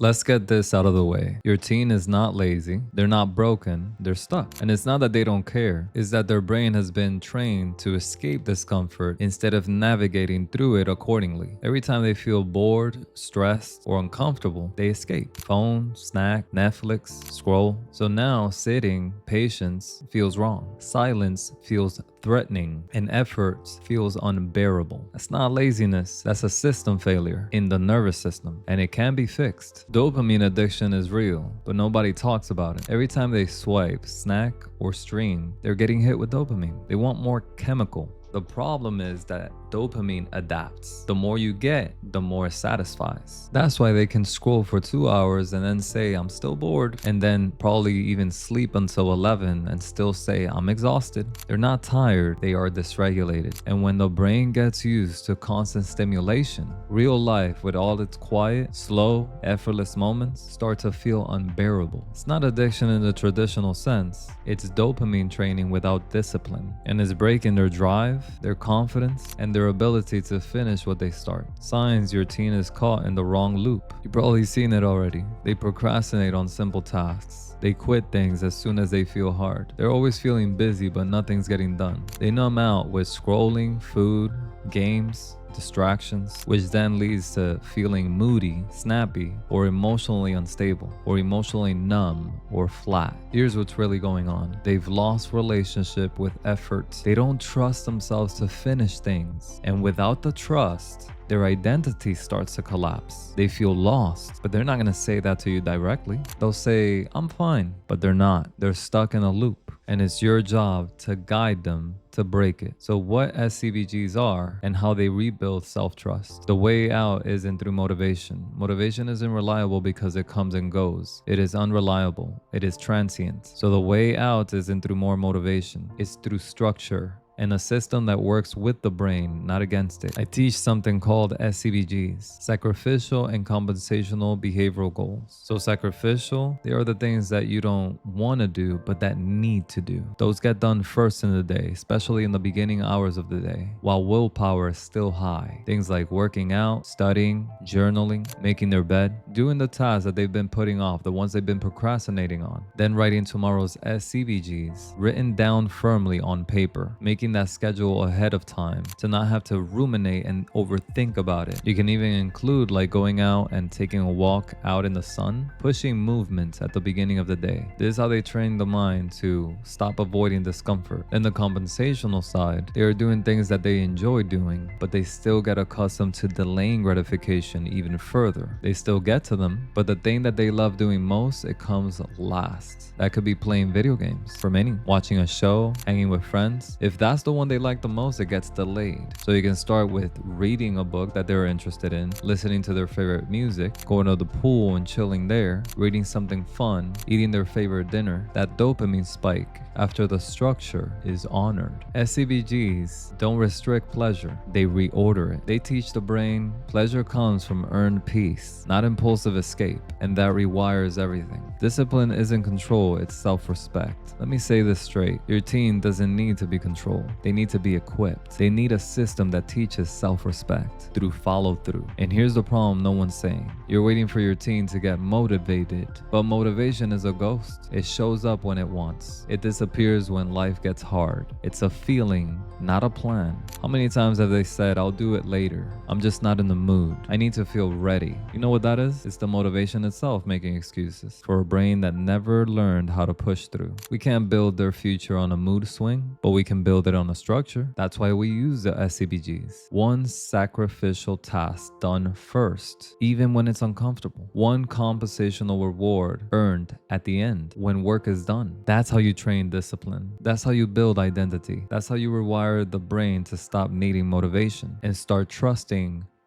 Let's get this out of the way. Your teen is not lazy, they're not broken, they're stuck. And it's not that they don't care, it's that their brain has been trained to escape discomfort instead of navigating through it accordingly. Every time they feel bored, stressed, or uncomfortable, they escape. Phone, snack, Netflix, scroll. So now sitting, patience feels wrong. Silence feels threatening, and effort feels unbearable. That's not laziness, that's a system failure in the nervous system, and it can be fixed. Dopamine addiction is real, but nobody talks about it. Every time they swipe, snack, or stream, they're getting hit with dopamine. They want more chemical. The problem is that dopamine adapts. The more you get, the more it satisfies. That's why they can scroll for 2 hours and then say, I'm still bored, and then probably even sleep until 11 and still say, I'm exhausted. They're not tired, they are dysregulated. And when the brain gets used to constant stimulation, real life with all its quiet, slow, effortless moments start to feel unbearable. It's not addiction in the traditional sense. It's dopamine training without discipline, and it's breaking their drive, their confidence, and their ability to finish what they start. Signs your teen is caught in the wrong loop. You've probably seen it already. They procrastinate on simple tasks. They quit things as soon as they feel hard. They're always feeling busy, but nothing's getting done. They numb out with scrolling, food, games, distractions, which then leads to feeling moody, snappy, or emotionally unstable, or emotionally numb or flat. Here's what's really going on. They've lost relationship with effort. They don't trust themselves to finish things. And without the trust, their identity starts to collapse. They feel lost, but they're not going to say that to you directly. They'll say, I'm fine, but they're not. They're stuck in a loop, and it's your job to guide them to break it. So what SCBGs are and how they rebuild self-trust. The way out isn't through motivation. Motivation isn't reliable because it comes and goes. It is unreliable. It is transient. So the way out isn't through more motivation. It's through structure and a system that works with the brain, not against it. I teach something called SCBGs, sacrificial and compensational behavioral goals. So sacrificial, they are the things that you don't want to do, but that need to do. Those get done first in the day, especially in the beginning hours of the day, while willpower is still high. Things like working out, studying, journaling, making their bed, doing the tasks that they've been putting off, the ones they've been procrastinating on. Then writing tomorrow's SCBGs, written down firmly on paper, making that schedule ahead of time to not have to ruminate and overthink about it. You can even include like going out and taking a walk out in the sun, pushing movement at the beginning of the day. This is how they train the mind to stop avoiding discomfort. In the compensational side, they are doing things that they enjoy doing, but they still get accustomed to delaying gratification even further. They still get to them, but the thing that they love doing most, it comes last. That could be playing video games. For many, watching a show, hanging with friends. If that's the one they like the most, it gets delayed. So you can start with reading a book that they're interested in, listening to their favorite music, going to the pool and chilling there, reading something fun, eating their favorite dinner. That dopamine spike after the structure is honored. SCBGs don't restrict pleasure, they reorder it. They teach the brain pleasure comes from earned peace, not impulsive escape, and that rewires everything. Discipline isn't control, it's self-respect. Let me say this straight. Your teen doesn't need to be controlled. They need to be equipped. They need a system that teaches self-respect through follow-through. And here's the problem no one's saying. You're waiting for your teen to get motivated, but motivation is a ghost. It shows up when it wants. It disappears when life gets hard. It's a feeling, not a plan. How many times have they said, I'll do it later. I'm just not in the mood. I need to feel ready. You know what that is? It's the motivation itself making excuses for a brain that never learned how to push through. We can't build their future on a mood swing, but we can build it on a structure. That's why we use the SCBGs. One sacrificial task done first, even when it's uncomfortable. One compensational reward earned at the end when work is done. That's how you train discipline. That's how you build identity. That's how you rewire the brain to stop needing motivation and start trusting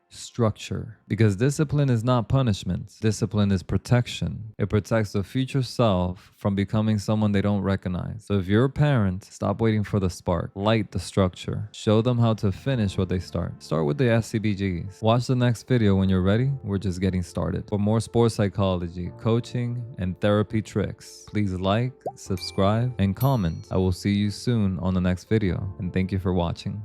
structure. Because discipline is not punishment. Discipline is protection. It protects the future self from becoming someone they don't recognize. So if you're a parent, stop waiting for the spark. Light the structure. Show them how to finish what they start. Start with the SCBGs. Watch the next video when you're ready. We're just getting started. For more sports psychology, coaching, and therapy tricks, please like, subscribe, and comment. I will see you soon on the next video. And thank you for watching.